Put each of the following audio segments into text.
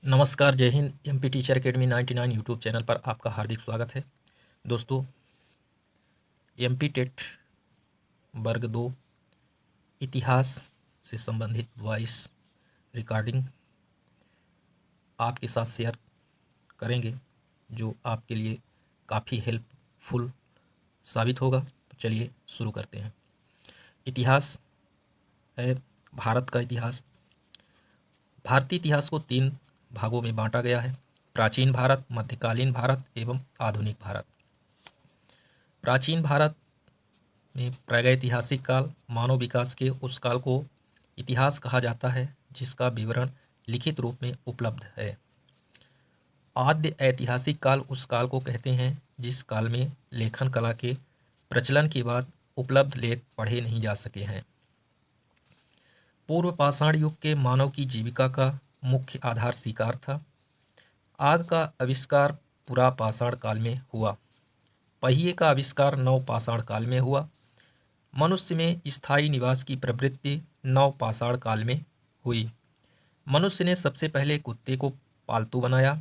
नमस्कार, जय Hind. MP teacher academy 99 YouTube channel पर आपका हार्दिक स्वागत है। दोस्तों, एमपी टेट वर्ग 2 इतिहास से संबंधित वॉइस रिकॉर्डिंग आपके साथ शेयर करेंगे, जो आपके लिए काफ़ी हेल्पफुल साबित होगा। तो चलिए शुरू करते हैं। इतिहास है भारत का इतिहास। भारतीय इतिहास को 3 भागों में बांटा गया है: प्राचीन भारत, मध्यकालीन भारत एवं आधुनिक भारत। प्राचीन भारत में प्रागैतिहासिक काल, मानव विकास के उस काल को इतिहास कहा जाता है जिसका विवरण लिखित रूप में उपलब्ध है। आद्य ऐतिहासिक काल उस काल को कहते हैं जिस काल में लेखन कला के प्रचलन के बाद उपलब्ध लेख पढ़े नहीं जा सके हैं। पूर्व पाषाण युग के मानव की जीविका का मुख्य आधार शिकार था। आग का आविष्कार पुरा पाषाण काल में हुआ। पहिए का आविष्कार नव पाषाण काल में हुआ। मनुष्य में स्थायी निवास की प्रवृत्ति नव पाषाण काल में हुई। मनुष्य ने सबसे पहले कुत्ते को पालतू बनाया।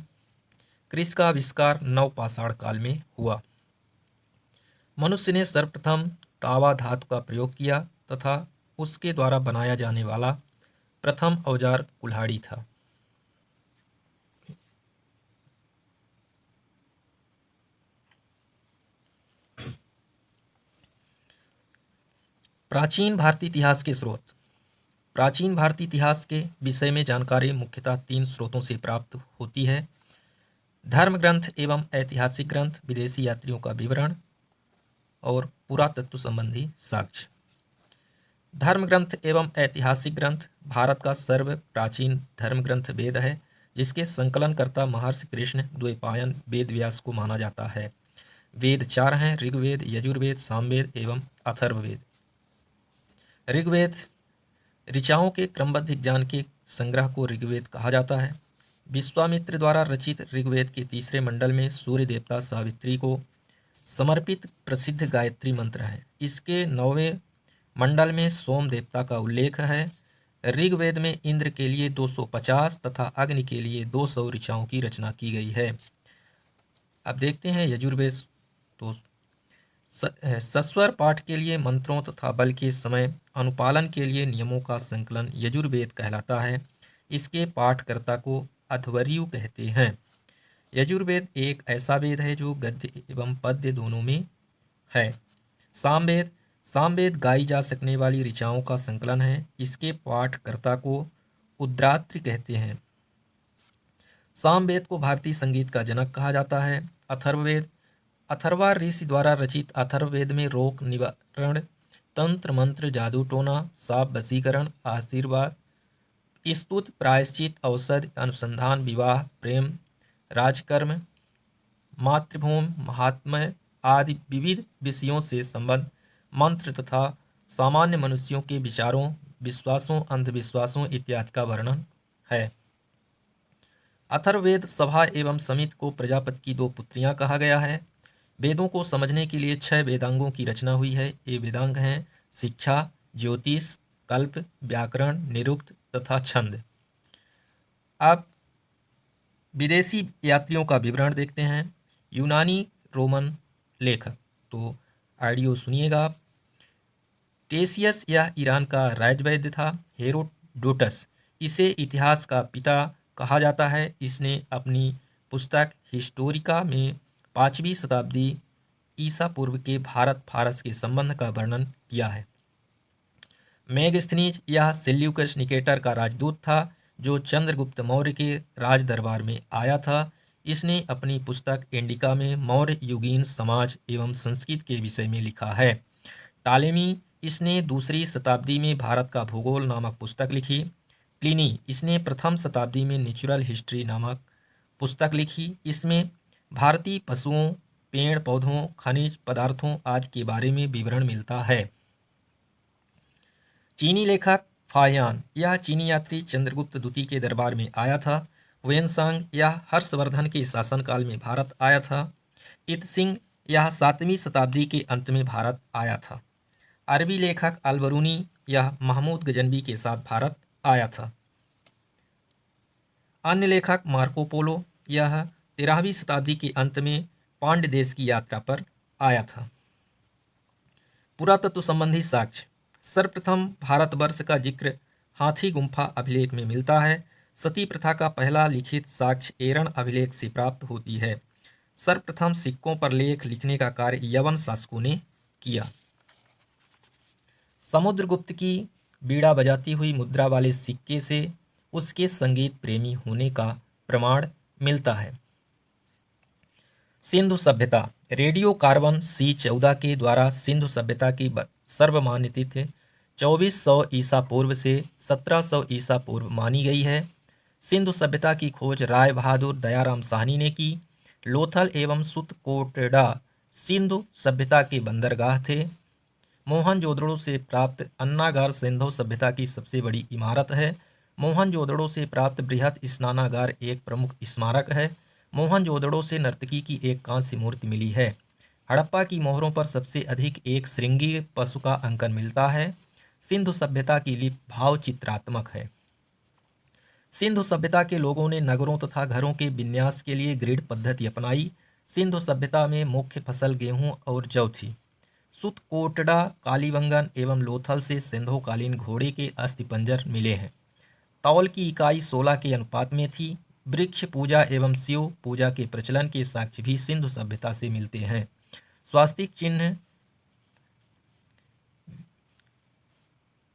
कृषि का आविष्कार नव पाषाण काल में हुआ। मनुष्य ने सर्वप्रथम तावा धातु का प्रयोग किया तथा उसके द्वारा बनाया जाने वाला प्रथम औजार कुल्हाड़ी था। प्राचीन भारतीय इतिहास के स्रोत। प्राचीन भारतीय इतिहास के विषय में जानकारी मुख्यतः 3 स्रोतों से प्राप्त होती है: धर्म ग्रंथ एवं ऐतिहासिक ग्रंथ, विदेशी यात्रियों का विवरण और पुरातत्व संबंधी साक्ष्य। धर्म ग्रंथ एवं ऐतिहासिक ग्रंथ। भारत का सर्व प्राचीन धर्म ग्रंथ वेद है, जिसके संकलनकर्ता महर्षि कृष्ण द्वैपायन वेद व्यास को माना जाता है। वेद 4 हैं: ऋग्वेद, यजुर्वेद, सामवेद एवं अथर्ववेद। ऋग्वेद ऋचाओं के क्रमबद्ध ज्ञान के संग्रह को ऋग्वेद कहा जाता है। विश्वामित्र द्वारा रचित ऋग्वेद के तीसरे मंडल में सूर्य देवता सावित्री को समर्पित प्रसिद्ध गायत्री मंत्र है। इसके 9वें मंडल में सोम देवता का उल्लेख है। ऋग्वेद में इंद्र के लिए 250 तथा अग्नि के लिए 200 ऋचाओं की रचना की गई है। अब देखते हैं यजुर्वेद। तो सस्वर पाठ के लिए मंत्रों तथा बल के समय अनुपालन के लिए नियमों का संकलन यजुर्वेद कहलाता है। इसके पाठकर्ता को अध्वर्यु कहते हैं। यजुर्वेद एक ऐसा वेद है जो गद्य एवं पद्य दोनों में है। सामवेद गाई जा सकने वाली ऋचाओं का संकलन है। इसके पाठकर्ता को उद्रात्र कहते हैं। सामवेद को भारतीय संगीत का जनक कहा जाता है। अथर्ववेद अथर्वा ऋषि द्वारा रचित अथर्ववेद में रोग निवारण, तंत्र मंत्र, जादू टोना, साप वशीकरण, आशीर्वाद, स्तुति, प्रायश्चित, औषध, अनुसंधान, विवाह, प्रेम, राजकर्म, मातृभूमि, महात्म्य आदि विविध विषयों से संबद्ध मंत्र तथा सामान्य मनुष्यों के विचारों, विश्वासों, अंधविश्वासों इत्यादि का वर्णन है। अथर्ववेद सभा एवं समिति को प्रजापति की 2 पुत्रियां कहा गया है। वेदों को समझने के लिए 6 वेदांगों की रचना हुई है। ये वेदांग हैं: शिक्षा, ज्योतिष, कल्प, व्याकरण, निरुक्त तथा छंद। अब विदेशी यात्रियों का विवरण देखते हैं। यूनानी रोमन लेखक। तो ऑडियो सुनिएगा। टेसियस यह ईरान का राजवैद्य था। हेरोडोटस इसे इतिहास का पिता कहा जाता है। इसने अपनी पुस्तक हिस्टोरिका में 5वीं शताब्दी ईसा पूर्व के भारत फारस के संबंध का वर्णन किया है। मेगस्थनीज यह सेल्यूकस निकेटर का राजदूत था जो चंद्रगुप्त मौर्य के राज दरबार में आया था। इसने अपनी पुस्तक इंडिका में मौर्य युगीन समाज एवं संस्कृति के विषय में लिखा है। टालेमी इसने 2री शताब्दी में भारत का भूगोल नामक पुस्तक लिखी। प्लिनी इसने 1म शताब्दी में नेचुरल हिस्ट्री नामक पुस्तक लिखी। इसमें भारतीय पशुओं, पेड़ पौधों, खनिज पदार्थों आदि के बारे में विवरण मिलता है। चीनी लेखक फाहियान यह चीनी यात्री चंद्रगुप्त द्वितीय के दरबार में आया था। वेनसांग यह हर्षवर्धन के शासनकाल में भारत आया था। इतसिंग यह 7वीं शताब्दी के अंत में भारत आया था। अरबी लेखक अलबरूनी यह महमूद गजनवी के साथ भारत आया था। अन्य लेखक मार्को पोलो, यह 13वीं शताब्दी के अंत में पांड्य देश की यात्रा पर आया था। पुरातत्व संबंधी साक्ष्य। सर्वप्रथम भारतवर्ष का जिक्र हाथी गुम्फा अभिलेख में मिलता है। सती प्रथा का पहला लिखित साक्ष्य एरण अभिलेख से प्राप्त होती है। सर्वप्रथम सिक्कों पर लेख लिखने का कार्य यवन शासकों ने किया। समुद्रगुप्त की बीड़ा बजाती हुई मुद्रा वाले सिक्के से उसके संगीत प्रेमी होने का प्रमाण मिलता है। सिंधु सभ्यता। रेडियो कार्बन C14 के द्वारा सिंधु सभ्यता की सर्वमान्य तिथि 2400 ईसा पूर्व से 1700 ईसा पूर्व मानी गई है। सिंधु सभ्यता की खोज राय बहादुर दयाराम साहनी ने की। लोथल एवं सुतकोटड़ा सिंधु सभ्यता के बंदरगाह थे। मोहनजोदड़ो से प्राप्त अन्नागार सिंधु सभ्यता की सबसे बड़ी इमारत है। मोहनजोदड़ो से प्राप्त बृहत स्नानागार एक प्रमुख स्मारक है। मोहनजोदड़ो से नर्तकी की एक कांस्य मूर्ति मिली है। हड़प्पा की मोहरों पर सबसे अधिक एक श्रृंगी पशु का अंकन मिलता है। सिंधु सभ्यता की लिपि भाव चित्रात्मक है। सिंधु सभ्यता के लोगों ने नगरों तथा घरों के विन्यास के लिए ग्रिड पद्धति अपनाई। सिंधु सभ्यता में मुख्य फसल गेहूं और जौ थी। सुतकोटड़ा, कालीबंगन एवं लोथल से सिंधोकालीन घोड़े के अस्थिपंजर मिले हैं। तौल की इकाई 16 के अनुपात में थी। वृक्ष पूजा एवं शिव पूजा के प्रचलन के साक्ष्य भी सिंधु सभ्यता से मिलते हैं। स्वास्तिक चिन्ह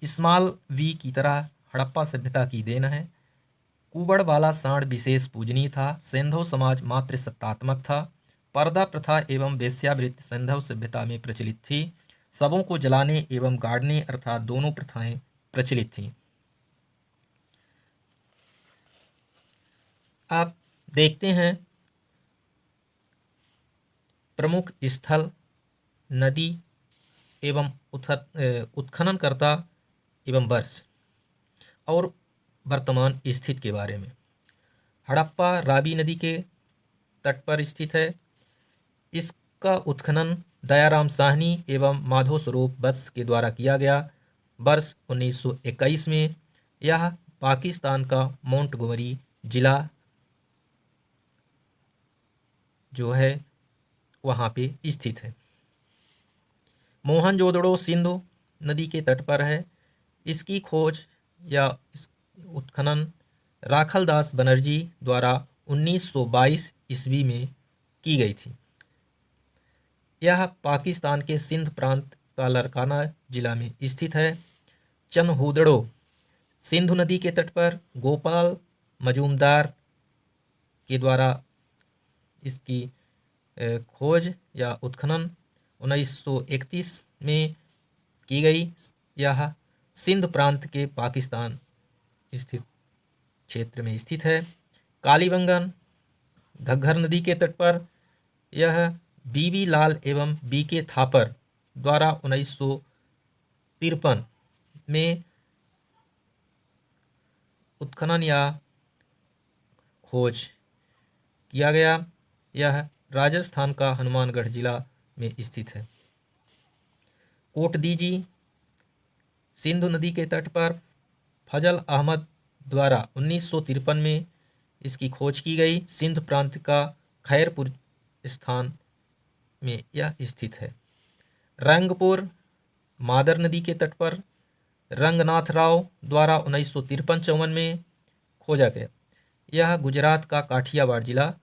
स्मॉल वी की तरह हड़प्पा सभ्यता की देन है। कुबड़ वाला सांड विशेष पूजनीय था। सिंधु समाज मात्र सत्तात्मक था। पर्दा प्रथा एवं वेश्यावृत्ति सिंधु सभ्यता में प्रचलित थी। शवों को जलाने एवं गाड़ने अर्थात दोनों प्रथाएं प्रचलित थीं। आप देखते हैं प्रमुख स्थल, नदी एवं उत्खननकर्ता एवं वर्ष और वर्तमान स्थिति के बारे में। हड़प्पा रावी नदी के तट पर स्थित है। इसका उत्खनन दयाराम साहनी एवं माधव स्वरूप वत्स के द्वारा किया गया। वर्ष 1921 में यह पाकिस्तान का मोंटगोमरी जिला जो है वहाँ पे स्थित है। मोहनजोदड़ो सिंधु नदी के तट पर है। इसकी खोज या उत्खनन राखलदास बनर्जी द्वारा 1922 ईस्वी में की गई थी। यह पाकिस्तान के सिंध प्रांत का लरकाना जिला में स्थित है। चनहूदड़ो सिंधु नदी के तट पर गोपाल मजूमदार के द्वारा इसकी खोज या उत्खनन 1931 में की गई। यह सिंध प्रांत के पाकिस्तान स्थित क्षेत्र में स्थित है। कालीबंगन घग्गर नदी के तट पर, यह बीबी लाल एवं बीके थापर द्वारा 1953 में उत्खनन या खोज किया गया। यह राजस्थान का हनुमानगढ़ जिला में स्थित है। कोटदीजी सिंधु नदी के तट पर फजल अहमद द्वारा 1953 में इसकी खोज की गई। सिंध प्रांत का खैरपुर स्थान में यह स्थित है। रंगपुर मादर नदी के तट पर रंगनाथ राव द्वारा 1953-54 में खोजा गया। यह गुजरात का काठियावाड़ जिला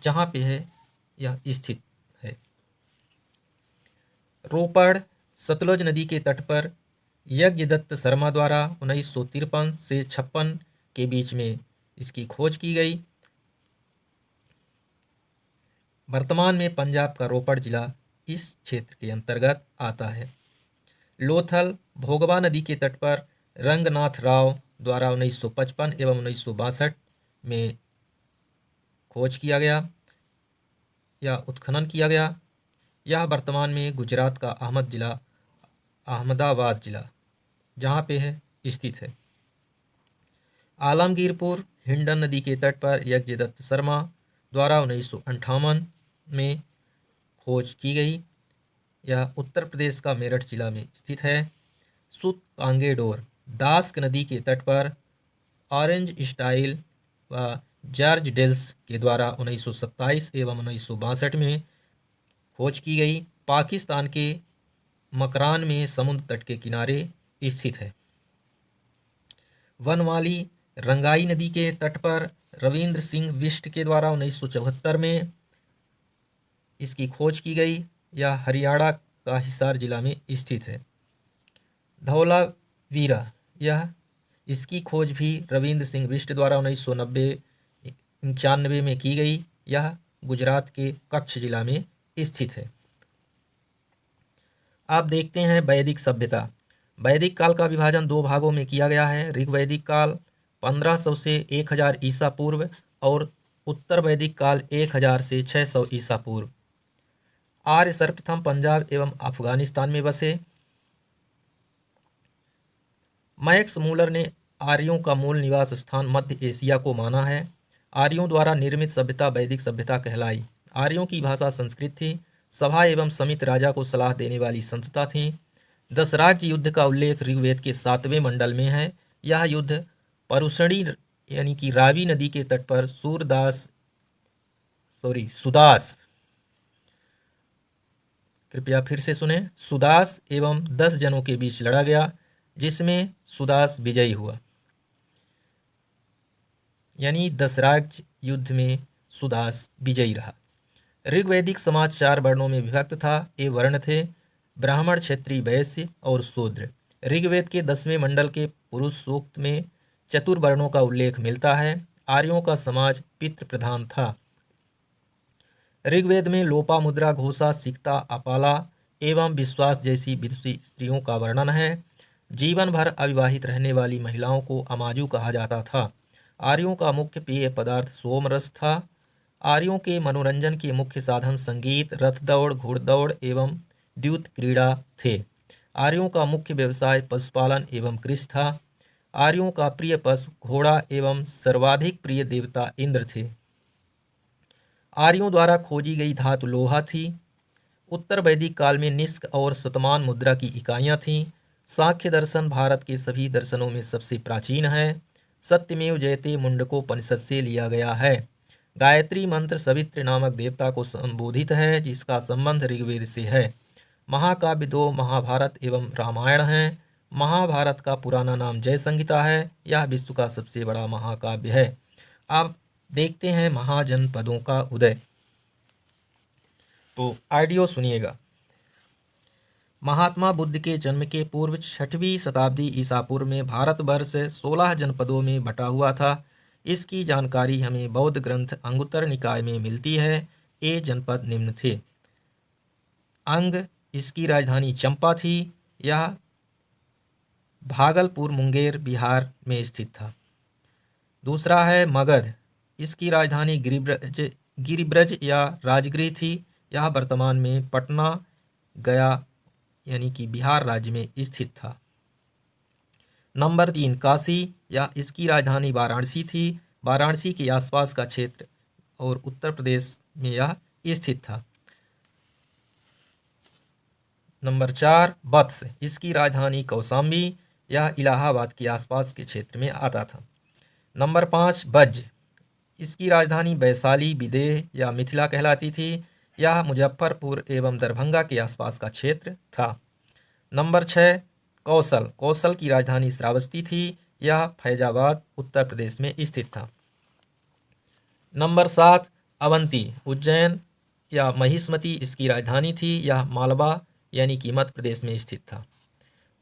जहाँ पे है यह स्थित है। रोपड़ सतलुज नदी के तट पर यज्ञदत्त शर्मा द्वारा 1953 से 56 के बीच में इसकी खोज की गई। वर्तमान में पंजाब का रोपड़ जिला इस क्षेत्र के अंतर्गत आता है। लोथल भोगवा नदी के तट पर रंगनाथ राव द्वारा 1955 एवं 1962 में खोज किया गया या उत्खनन किया गया। यह वर्तमान में गुजरात का अहमदाबाद जिला जहाँ पे है स्थित है। आलमगीरपुर हिंडन नदी के तट पर यज्ञदत्त शर्मा द्वारा 1958 में खोज की गई। यह उत्तर प्रदेश का मेरठ जिला में स्थित है। सुत कांगेडोर दास्क नदी के तट पर ऑरेंज स्टाइल व जॉर्ज डेल्स के द्वारा 1927 एवं 1962 में खोज की गई। पाकिस्तान के मकरान में समुद्र तट के किनारे स्थित है। वनमाली रंगाई नदी के तट पर रविंद्र सिंह बिष्ट के द्वारा 1974 में इसकी खोज की गई। यह हरियाणा का हिसार जिला में स्थित है। धौलावीरा इसकी खोज भी रविंद्र सिंह बिष्ट द्वारा 1990-95 में की गई। यह गुजरात के कच्छ जिला में स्थित है। आप देखते हैं वैदिक सभ्यता। वैदिक काल का विभाजन दो भागों में किया गया है। ऋग्वैदिक काल 1500 से 1000 ईसा पूर्व और उत्तर वैदिक काल 1000 से 600 ईसा पूर्व। आर्य सर्वप्रथम पंजाब एवं अफगानिस्तान में बसे। मैक्स मूलर ने आर्यों का मूल निवास स्थान मध्य एशिया को माना है। आर्यों द्वारा निर्मित सभ्यता वैदिक सभ्यता कहलाई। आर्यों की भाषा संस्कृत थी। सभा एवं समित राजा को सलाह देने वाली संस्था थी। दशराज युद्ध का उल्लेख ऋग्वेद के 7वें मंडल में है। यह युद्ध परुषणी यानी कि रावी नदी के तट पर सुदास, कृपया फिर से सुने, सुदास एवं 10 जनों के बीच लड़ा गया, जिसमें सुदास विजयी हुआ। यानी दशराज युद्ध में सुदास विजयी रहा। ऋग्वैदिक समाज 4 वर्णों में विभक्त था। ये वर्ण थे ब्राह्मण, क्षत्रिय, वैश्य और शूद्र। ऋग्वेद के 10वें मंडल के पुरुष सूक्त में चतुर्वर्णों का उल्लेख मिलता है। आर्यों का समाज पितृ प्रधान था। ऋग्वेद में लोपामुद्रा, घोषा, सिक्ता, अपाला एवं विश्वास जैसी विदुषी स्त्रियों का वर्णन है। जीवन भर अविवाहित रहने वाली महिलाओं को अमाजू कहा जाता था। आर्यों का मुख्य पेय पदार्थ सोमरस था। आर्यों के मनोरंजन के मुख्य साधन संगीत, रथ दौड़, घुड़दौड़ एवं द्यूत क्रीड़ा थे। आर्यों का मुख्य व्यवसाय पशुपालन एवं कृषि था। आर्यों का प्रिय पशु घोड़ा एवं सर्वाधिक प्रिय देवता इंद्र थे। आर्यों द्वारा खोजी गई धातु लोहा थी। उत्तर वैदिक काल में निष्क और शतमान मुद्रा की इकाइयाँ थीं। सांख्य दर्शन भारत के सभी दर्शनों में सबसे प्राचीन है। सत्यमेव जयते मुंडकोपनिषद से लिया गया है। गायत्री मंत्र सवित्र नामक देवता को संबोधित है, जिसका संबंध ऋग्वेद से है। महाकाव्य 2 महाभारत एवं रामायण हैं। महाभारत का पुराना नाम जय संहिता है। यह विश्व का सबसे बड़ा महाकाव्य है। अब देखते हैं महाजनपदों का उदय। तो ऑडियो सुनिएगा। महात्मा बुद्ध के जन्म के पूर्व 6वीं शताब्दी ईसा पूर्व में भारतवर्ष 16 जनपदों में बटा हुआ था। इसकी जानकारी हमें बौद्ध ग्रंथ अंगुत्तर निकाय में मिलती है। ये जनपद निम्न थे। अंग, इसकी राजधानी चंपा थी। यह भागलपुर, मुंगेर, बिहार में स्थित था। दूसरा है मगध, इसकी राजधानी गिरिब्रज या राजगृह थी। यह वर्तमान में पटना, गया यानी कि बिहार राज्य में स्थित था। नंबर 3 काशी, या इसकी राजधानी वाराणसी थी। वाराणसी के आसपास का क्षेत्र और उत्तर प्रदेश में यह स्थित था। नंबर 4 वत्स, इसकी राजधानी कौशाम्बी। यह इलाहाबाद के आसपास के क्षेत्र में आता था। नंबर 5 बज्ज, इसकी राजधानी वैशाली, विदेह या मिथिला कहलाती थी। यह मुजफ्फरपुर एवं दरभंगा के आसपास का क्षेत्र था। नंबर 6 कौशल, कौशल की राजधानी श्रावस्ती थी। यह फैजाबाद, उत्तर प्रदेश में स्थित था। नंबर 7 अवंती, उज्जैन या महिष्मती इसकी राजधानी थी। यह मालवा यानी कि मध्य प्रदेश में स्थित था।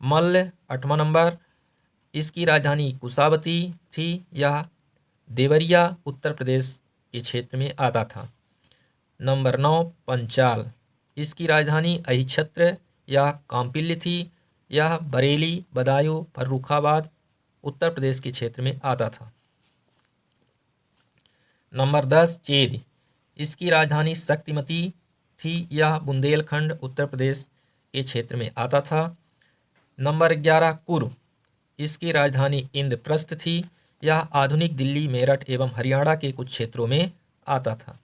मल्ल 8वां नंबर, इसकी राजधानी कुशावती थी। यह देवरिया, उत्तर प्रदेश के क्षेत्र में आता था। नंबर 9 पंचाल, इसकी राजधानी अहिच्छत्र या कांपिल्य थी। यह बरेली, बदायूं, फर्रुखाबाद, उत्तर प्रदेश के क्षेत्र में आता था। नंबर 10 चेद, इसकी राजधानी शक्तिमती थी। यह बुंदेलखंड, उत्तर प्रदेश के क्षेत्र में आता था। नंबर 11 कुरु, इसकी राजधानी इंद्रप्रस्थ थी। यह आधुनिक दिल्ली, मेरठ एवं हरियाणा के कुछ क्षेत्रों में आता था।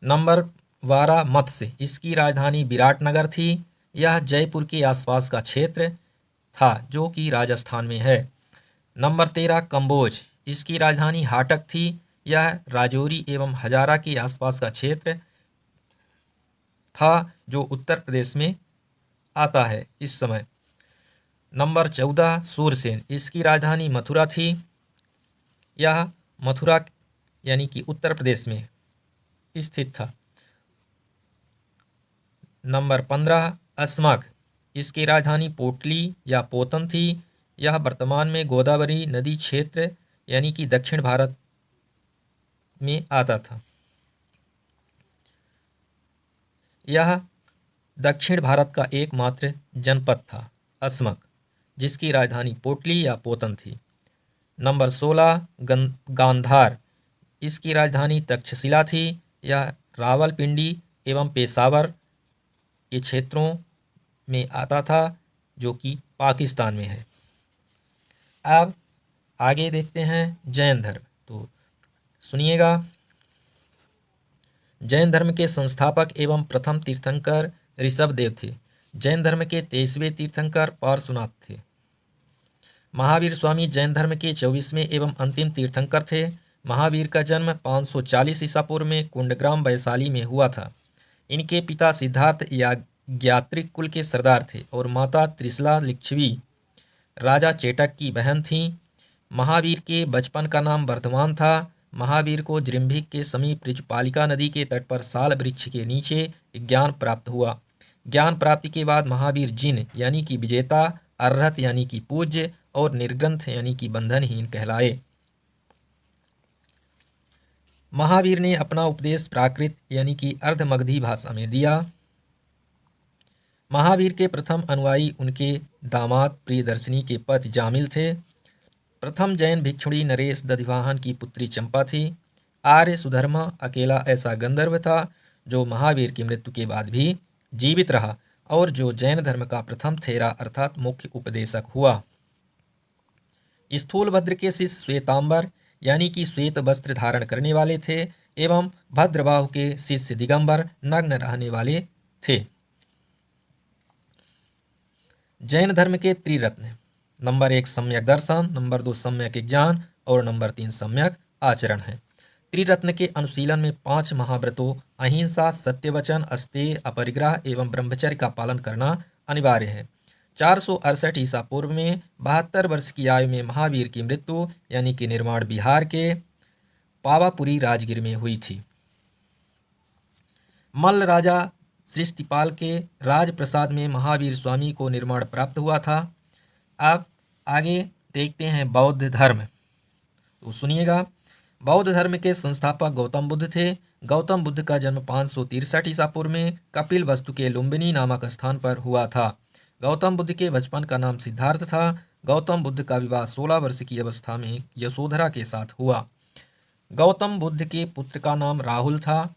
नंबर 12 मत्स्य, इसकी राजधानी विराटनगर थी। यह जयपुर के आसपास का क्षेत्र था, जो कि राजस्थान में है। नंबर 13 कंबोज, इसकी राजधानी हाटक थी। यह राजौरी एवं हजारा के आसपास का क्षेत्र था जो उत्तर प्रदेश में आता है इस समय। नंबर 14 सूरसेन, इसकी राजधानी मथुरा थी। यह मथुरा यानी कि उत्तर प्रदेश में स्थित था। नंबर 15 अस्मक, इसकी राजधानी पोटली या पोतन थी। यह वर्तमान में गोदावरी नदी क्षेत्र यानी कि दक्षिण भारत में आता था। यह दक्षिण भारत का एकमात्र जनपद था अस्मक, जिसकी राजधानी पोटली या पोतन थी। नंबर 16 गांधार, इसकी राजधानी तक्षशिला थी। यह रावलपिंडी एवं पेशावर के क्षेत्रों में आता था जो कि पाकिस्तान में है। अब आगे देखते हैं जैन धर्म। तो सुनिएगा, जैन धर्म के संस्थापक एवं प्रथम तीर्थंकर ऋषभदेव थे। जैन धर्म के 23वें तीर्थंकर पार्श्वनाथ थे। महावीर स्वामी जैन धर्म के 24वें एवं अंतिम तीर्थंकर थे। महावीर का जन्म 540 ईसा पूर्व में कुंडग्राम वैशाली में हुआ था। इनके पिता सिद्धार्थ याज्ञात्रिक कुल के सरदार थे और माता त्रिशला लिच्छवी राजा चेटक की बहन थीं। महावीर के बचपन का नाम वर्धमान था। महावीर को जृंभिक के समीप ऋचपालिका नदी के तट पर साल वृक्ष के नीचे ज्ञान प्राप्त हुआ। ज्ञान प्राप्ति के बाद महावीर जिन यानी कि विजेता, अर्हत यानी कि पूज्य और निर्ग्रंथ यानी कि बंधनहीन कहलाए। महावीर ने अपना उपदेश प्राकृत यानी कि अर्धमगधी भाषा में दिया। महावीर के प्रथम अनुयायी उनके दामाद प्रियदर्शिनी के पति जामिल थे। प्रथम जैन भिक्षुणी नरेश दधिवाहन की पुत्री चंपा थी। आर्य सुधर्मा अकेला ऐसा गंधर्व था जो महावीर की मृत्यु के बाद भी जीवित रहा और जो जैन धर्म का प्रथम थेरा अर्थात मुख्य उपदेशक हुआ। स्थूलभद्र के शिष्य श्वेतांबर यानी कि श्वेत वस्त्र धारण करने वाले थे एवं भद्रबाहु के शिष्य दिगंबर नग्न रहने वाले थे। जैन धर्म के त्रिरत्न, नंबर 1 सम्यक दर्शन, नंबर 2 सम्यक ज्ञान और नंबर 3 सम्यक आचरण है। त्रिरत्न के अनुशीलन में 5 महाव्रतों अहिंसा, सत्यवचन, अस्तेय, अपरिग्रह एवं ब्रह्मचर्य का पालन करना अनिवार्य है। 468 ईसा पूर्व में 72 वर्ष की आयु में महावीर की मृत्यु यानी कि निर्माण बिहार के पावापुरी राजगीर में हुई थी। मल्ल राजा सृष्टिपाल के राजप्रसाद में महावीर स्वामी को निर्माण प्राप्त हुआ था। अब आगे देखते हैं बौद्ध धर्म। तो सुनिएगा, बौद्ध धर्म के संस्थापक गौतम बुद्ध थे। गौतम बुद्ध का जन्म 563 ईसा पूर्व में कपिल वस्तु के लुम्बिनी नामक स्थान पर हुआ था। गौतम बुद्ध के बचपन का नाम सिद्धार्थ था। गौतम बुद्ध का विवाह 16 वर्ष की अवस्था में यशोधरा के साथ हुआ। गौतम बुद्ध के पुत्र का नाम राहुल था।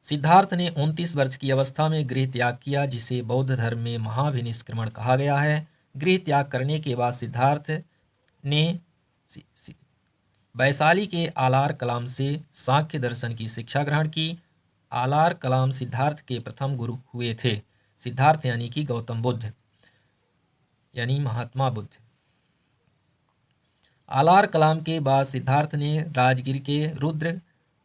सिद्धार्थ ने 29 वर्ष की अवस्था में गृह त्याग किया, जिसे बौद्ध धर्म में महाभिनिष्क्रमण कहा गया है। गृह त्याग करने के बाद सिद्धार्थ ने वैशाली के आलार कलाम से सांख्य दर्शन की शिक्षा ग्रहण की। आलार कलाम सिद्धार्थ के प्रथम गुरु हुए थे। सिद्धार्थ यानी कि गौतम बुद्ध यानी महात्मा बुद्ध। आलार कलाम के बाद सिद्धार्थ ने राजगीर के रुद्र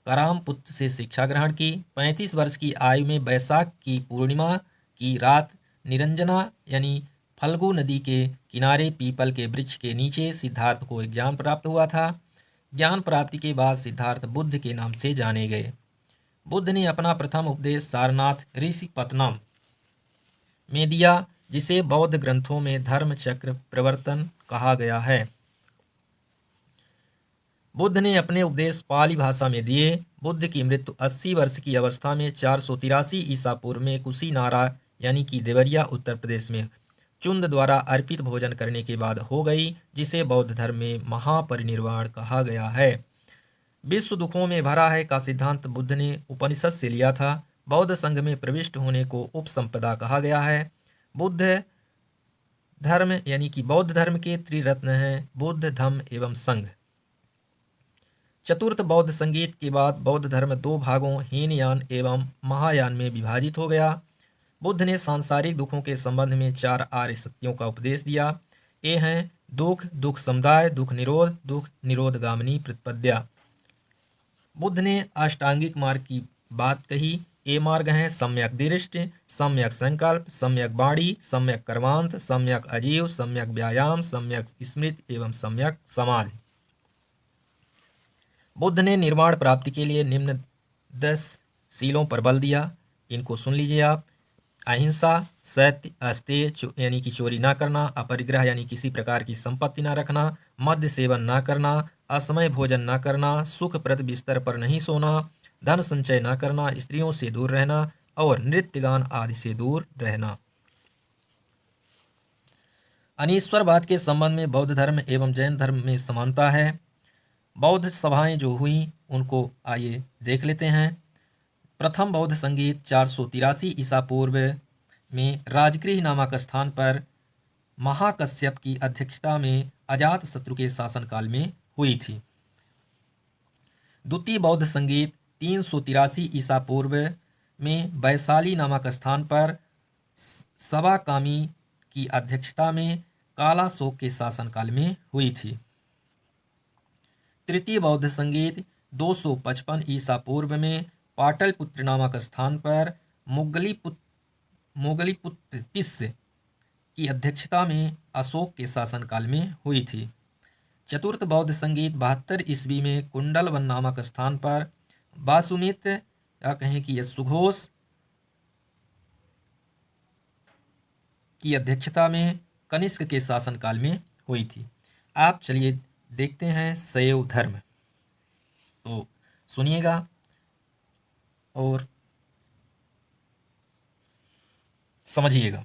करामपुत्र से शिक्षा ग्रहण की। 35 वर्ष की आयु में बैसाख की पूर्णिमा की रात निरंजना यानी फल्गु नदी के किनारे पीपल के वृक्ष के नीचे सिद्धार्थ को ज्ञान प्राप्त हुआ था। ज्ञान प्राप्ति के बाद सिद्धार्थ बुद्ध के नाम से जाने गए। बुद्ध ने अपना प्रथम उपदेश सारनाथ ऋषिपत्तनम में दिया, जिसे बौद्ध ग्रंथों में धर्म चक्र प्रवर्तन कहा गया है। बुद्ध ने अपने उपदेश पाली भाषा में दिए। बुद्ध की मृत्यु 80 वर्ष की अवस्था में 483 ईसा पूर्व में कुशीनारा यानी कि देवरिया उत्तर प्रदेश में चुंद द्वारा अर्पित भोजन करने के बाद हो गई, जिसे बौद्ध धर्म में महापरिनिर्वाण कहा गया है। विश्व दुखों में भरा है का सिद्धांत बुद्ध ने उपनिषद से लिया था। बौद्ध संघ में प्रविष्ट होने को उपसंपदा कहा गया है। बुद्ध धर्म यानी कि बौद्ध धर्म के त्रिरत्न हैं बुद्ध, धम्म एवं संघ। चतुर्थ बौद्ध संगीत के बाद बौद्ध धर्म 2 भागों हीनयान एवं महायान में विभाजित हो गया। बुद्ध ने सांसारिक दुखों के संबंध में 4 आर्य सत्यों का उपदेश दिया। ये हैं दुख, दुख समुदाय, दुख निरोध, दुख निरोधगामिनी प्रतिपद्या। बुद्ध ने अष्टांगिक मार्ग की बात कही। ये मार्ग हैं सम्यक दृष्टि, सम्यक संकल्प, सम्यक वाणी, सम्यक कर्मांत, सम्यक अजीव, सम्यक व्यायाम, सम्यक स्मृति एवं सम्यक समाधि। बुद्ध ने निर्वाण प्राप्ति के लिए निम्न 10 शीलों पर बल दिया। इनको सुन लीजिए आप। अहिंसा, सत्य, अस्तेय यानी कि चोरी ना करना, अपरिग्रह यानी किसी प्रकार की संपत्ति ना रखना, मद्य सेवन ना करना, असमय भोजन ना करना, सुखप्रद बिस्तर पर नहीं सोना, धन संचय ना करना, स्त्रियों से दूर रहना और नृत्य गान आदि से दूर रहना। अनीश्वरवाद के संबंध में बौद्ध धर्म एवं जैन धर्म में समानता है। बौद्ध सभाएं जो हुई उनको आइए देख लेते हैं। प्रथम बौद्ध संगीत 483 ईसा पूर्व में राजगृह नामक स्थान पर महाकश्यप की अध्यक्षता में अजात शत्रु के शासनकाल में हुई थी। द्वितीय बौद्ध संगीत 383 ईसा पूर्व में वैशाली नामक स्थान पर सवाकामी की अध्यक्षता में कालाशोक के शासनकाल में हुई थी। तृतीय बौद्ध संगीत 255 ईसा पूर्व में पाटलिपुत्र नामक स्थान पर मोगलीपुत्र तिस्य की अध्यक्षता में अशोक के शासनकाल में हुई थी। चतुर्थ बौद्ध संगीत 72 ईस्वी में कुंडलवन नामक स्थान पर वासुमित्र या कहें कि सुघोष की अध्यक्षता में कनिष्क के शासनकाल में हुई थी। आप चलिए देखते हैं शैव धर्म। तो सुनिएगा और समझिएगा।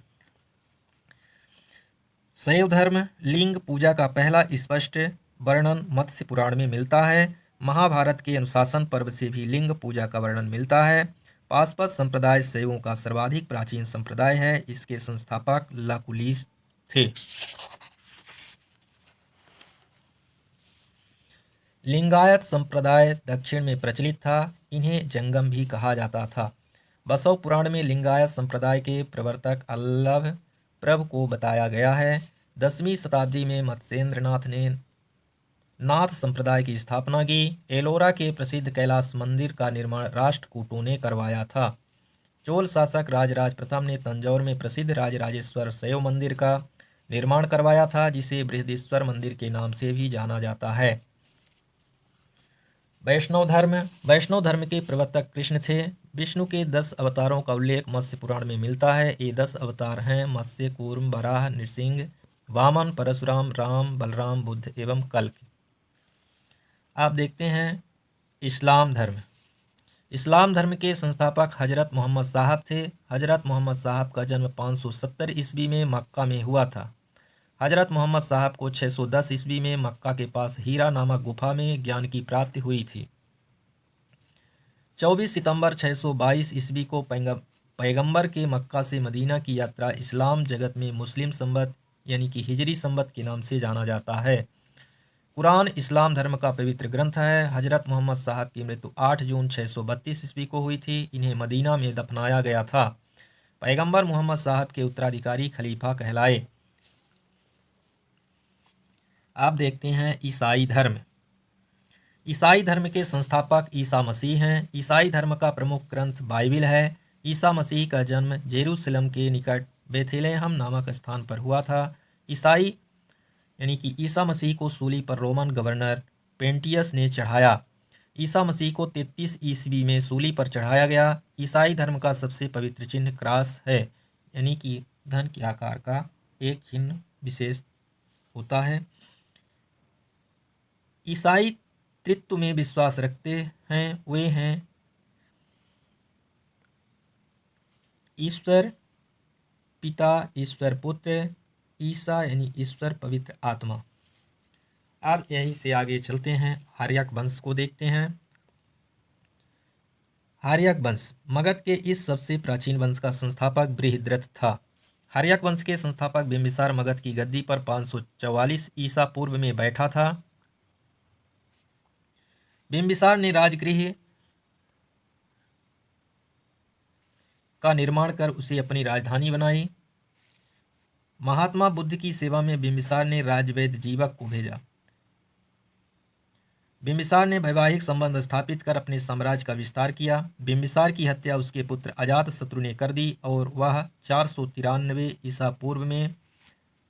शैव धर्म लिंग पूजा का पहला स्पष्ट वर्णन मत्स्य पुराण में मिलता है। महाभारत के अनुशासन पर्व से भी लिंग पूजा का वर्णन मिलता है। पाशपत संप्रदाय शैवों का सर्वाधिक प्राचीन संप्रदाय है। इसके संस्थापक लकुलिस थे। लिंगायत संप्रदाय दक्षिण में प्रचलित था। इन्हें जंगम भी कहा जाता था। बसव पुराण में लिंगायत संप्रदाय के प्रवर्तक अल्लभ प्रभ को बताया गया है। 10वीं शताब्दी में मत्स्येंद्रनाथ ने नाथ संप्रदाय की स्थापना की। एलोरा के प्रसिद्ध कैलाश मंदिर का निर्माण राष्ट्रकूटों ने करवाया था। चोल शासक राजराज प्रथम ने तंजौर में प्रसिद्ध राजराजेश्वर शैव मंदिर का निर्माण करवाया था, जिसे बृहदीश्वर मंदिर के नाम से भी जाना जाता है। वैष्णव धर्म के प्रवर्तक कृष्ण थे। विष्णु के 10 अवतारों का उल्लेख मत्स्य पुराण में मिलता है। ये 10 अवतार हैं मत्स्य, कूर्म, वराह, नृसिंह, वामन, परशुराम, राम, बलराम, बुद्ध एवं कल्क। आप देखते हैं इस्लाम धर्म के संस्थापक हजरत मोहम्मद साहब थे। हजरत मोहम्मद साहब का जन्म 570 ईस्वी में मक्का में हुआ था। हजरत मोहम्मद साहब को 610 ईस्वी में मक्का के पास हीरा नामक गुफा में ज्ञान की प्राप्ति हुई थी। 24 सितंबर 622 ईस्वी को पैगंबर के मक्का से मदीना की यात्रा इस्लाम जगत में मुस्लिम संवत यानी कि हिजरी संवत के नाम से जाना जाता है। कुरान इस्लाम धर्म का पवित्र ग्रंथ है। हजरत मोहम्मद साहब की मृत्यु 8 जून 632 ईस्वी को हुई थी। इन्हें मदीना में दफनाया गया था। पैगंबर मोहम्मद साहब के उत्तराधिकारी खलीफा कहलाए। आप देखते हैं ईसाई धर्म के संस्थापक ईसा मसीह हैं। ईसाई धर्म का प्रमुख ग्रंथ बाइबिल है। ईसा मसीह का जन्म जेरूसलम के निकट बेथलेहम नामक स्थान पर हुआ था। ईसाई यानी कि ईसा मसीह को सूली पर रोमन गवर्नर पेंटियस ने चढ़ाया। ईसा मसीह को 33 ईस्वी में सूली पर चढ़ाया गया। ईसाई धर्म का सबसे पवित्र चिन्ह क्रॉस है, यानी कि धन के आकार का एक चिन्ह विशेष होता है। ईसाई त्रित्व में विश्वास रखते हैं। वे हैं ईश्वर पिता, ईश्वर पुत्र, ईसा यानी ईश्वर पवित्र आत्मा। अब यहीं से आगे चलते हैं, आर्यक वंश को देखते हैं। आर्यक वंश मगध के इस सबसे प्राचीन वंश का संस्थापक बृहद्रथ था। आर्यक वंश के संस्थापक बिंबिसार मगध की गद्दी पर 544 ईसा पूर्व में बैठा था। बिंबिसार ने राजगृह का निर्माण कर उसे अपनी राजधानी बनाई। महात्मा बुद्ध की सेवा में बिंबिसार ने राजवैद्य जीवक को भेजा। बिंबिसार ने वैवाहिक संबंध स्थापित कर अपने साम्राज्य का विस्तार किया। बिंबिसार की हत्या उसके पुत्र अजातशत्रु ने कर दी और वह 493 ईसा पूर्व में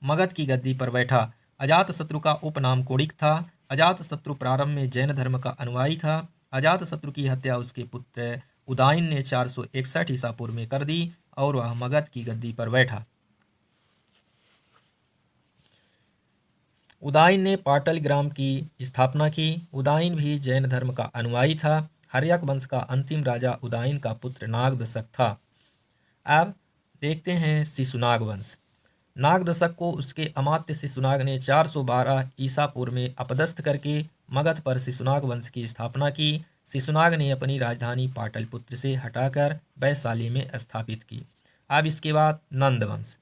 मगध की गद्दी पर बैठा। अजातशत्रु का उपनाम कोड़िक था। अजातशत्रु प्रारंभ में जैन धर्म का अनुयायी था। अजातशत्रु की हत्या उसके पुत्र उदायन ने 461 ईसा पूर्व में कर दी और वह मगध की गद्दी पर बैठा। उदायन ने पाटल ग्राम की स्थापना की। उदायन भी जैन धर्म का अनुयायी था। हर्यक वंश का अंतिम राजा उदायन का पुत्र नागदशक था। अब देखते हैं शिशुनाग वंश। नागदशक को उसके अमात्य शिशुनाग ने 412 ईसा पूर्व में अपदस्थ करके मगध पर शिशुनाग वंश की स्थापना की। शिशुनाग ने अपनी राजधानी पाटलिपुत्र से हटाकर वैशाली में स्थापित की। अब इसके बाद नंद वंश।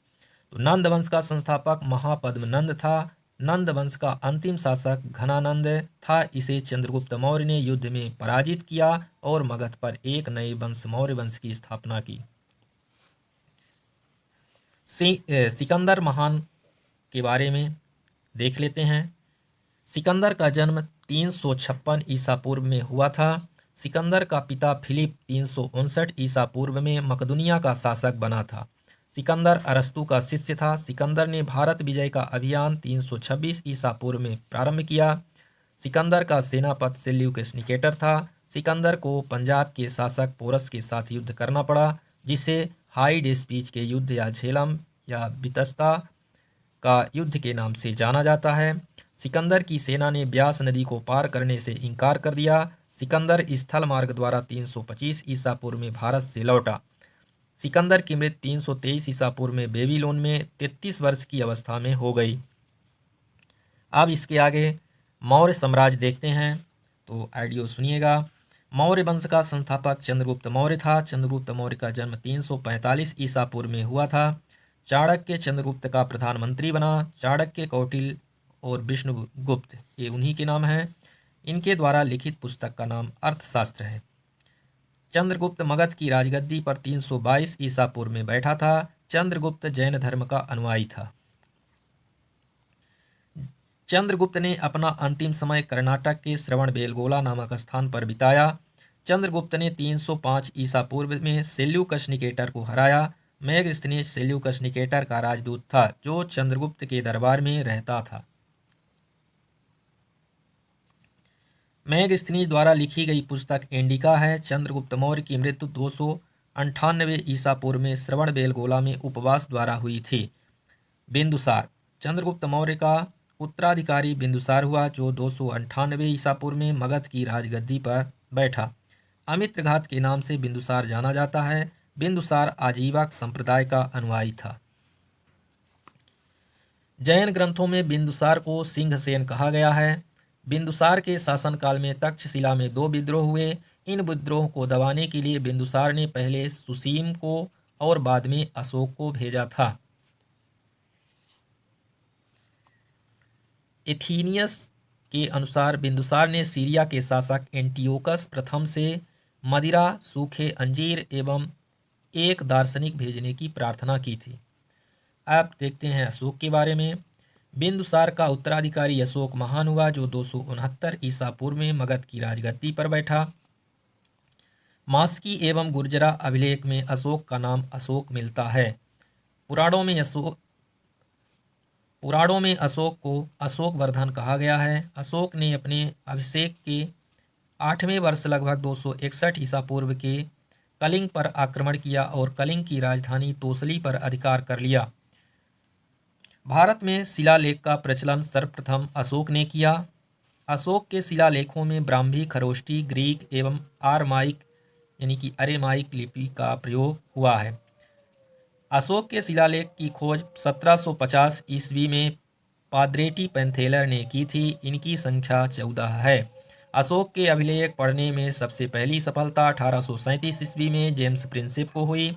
तो नंद वंश का संस्थापक महापद्मनंद था। नंद वंश का अंतिम शासक घनानंद था। इसे चंद्रगुप्त मौर्य ने युद्ध में पराजित किया और मगध पर एक नए वंश मौर्य वंश की स्थापना की। सिकंदर महान के बारे में देख लेते हैं। सिकंदर का जन्म 356 ईसा पूर्व में हुआ था। सिकंदर का पिता फिलिप 359 ईसा पूर्व में मकदुनिया का शासक बना था। सिकंदर अरस्तु का शिष्य था। सिकंदर ने भारत विजय का अभियान 326 ईसा पूर्व में प्रारंभ किया। सिकंदर का सेनापति सेल्यूकस निकेटर था। सिकंदर को पंजाब के शासक पोरस के साथ युद्ध करना पड़ा, जिसे हाइड स्पीच के युद्ध या झेलम या बितस्ता का युद्ध के नाम से जाना जाता है। सिकंदर की सेना ने ब्यास नदी को पार करने से इनकार कर दिया। सिकंदर स्थल मार्ग द्वारा 325 ईसा पूर्व में भारत से लौटा। सिकंदर की मृत्यु 323 ईसा पूर्व में बेबीलोन में 33 वर्ष की अवस्था में हो गई। अब इसके आगे मौर्य साम्राज्य देखते हैं, तो ऑडियो सुनिएगा। मौर्य वंश का संस्थापक चंद्रगुप्त मौर्य था। चंद्रगुप्त मौर्य का जन्म 345 ईसा पूर्व में हुआ था। चाणक्य चंद्रगुप्त का प्रधानमंत्री बना। चाणक्य, कौटिल्य और विष्णुगुप्त ये उन्हीं के नाम हैं। इनके द्वारा लिखित पुस्तक का नाम अर्थशास्त्र है। चंद्रगुप्त मगध की राजगद्दी पर 322 ईसा पूर्व में बैठा था। चंद्रगुप्त जैन धर्म का अनुयायी था। चंद्रगुप्त ने अपना अंतिम समय कर्नाटक के श्रवणबेलगोला नामक स्थान पर बिताया। चंद्रगुप्त ने 305 ईसा पूर्व में सेल्यूकस निकेटर को हराया। मेगस्थनीज सेल्यूकस निकेटर का राजदूत था, जो चंद्रगुप्त के दरबार में रहता था। मेगस्थनीज द्वारा लिखी गई पुस्तक इंडिका है। चंद्रगुप्त मौर्य की मृत्यु 298 ईसा पूर्व में श्रवणबेलगोला में उपवास द्वारा हुई थी। बिंदुसार। चंद्रगुप्त मौर्य का उत्तराधिकारी बिंदुसार हुआ, जो 298 ईसा पूर्व में मगध की राजगद्दी पर बैठा। अमित्रघात के नाम से बिंदुसार जाना जाता है। बिंदुसार आजीवक संप्रदाय का अनुयायी था। जैन ग्रंथों में बिंदुसार को सिंहसेन कहा गया है। बिंदुसार के शासनकाल में तक्षशिला में 2 विद्रोह हुए। इन विद्रोह को दबाने के लिए बिंदुसार ने पहले सुसीम को और बाद में अशोक को भेजा था। एथीनियस के अनुसार बिंदुसार ने सीरिया के शासक एंटियोकस प्रथम से मदिरा, सूखे अंजीर एवं एक दार्शनिक भेजने की प्रार्थना की थी। अब देखते हैं अशोक के बारे में। बिंदुसार का उत्तराधिकारी अशोक महान हुआ, जो 269 ईसा पूर्व में मगध की राजगद्दी पर बैठा। मास्की एवं गुर्जरा अभिलेख में अशोक का नाम अशोक मिलता है। पुराणों में अशोक को अशोक वर्धन कहा गया है। अशोक ने अपने अभिषेक के 8वें वर्ष लगभग 261 ईसा पूर्व के कलिंग पर आक्रमण किया और कलिंग की राजधानी तोसली पर अधिकार कर लिया। भारत में शिलालेख का प्रचलन सर्वप्रथम अशोक ने किया। अशोक के शिलालेखों में ब्राह्मी, खरोष्टी, ग्रीक एवं आरमाइक यानी कि अरेमाइक लिपि का प्रयोग हुआ है। अशोक के शिलालेख की खोज 1750 ईस्वी में पाद्रेटी पेंथेलर ने की थी। इनकी संख्या 14 है। अशोक के अभिलेख पढ़ने में सबसे पहली सफलता 1837 ईस्वी में जेम्स प्रिंसेप को हुई।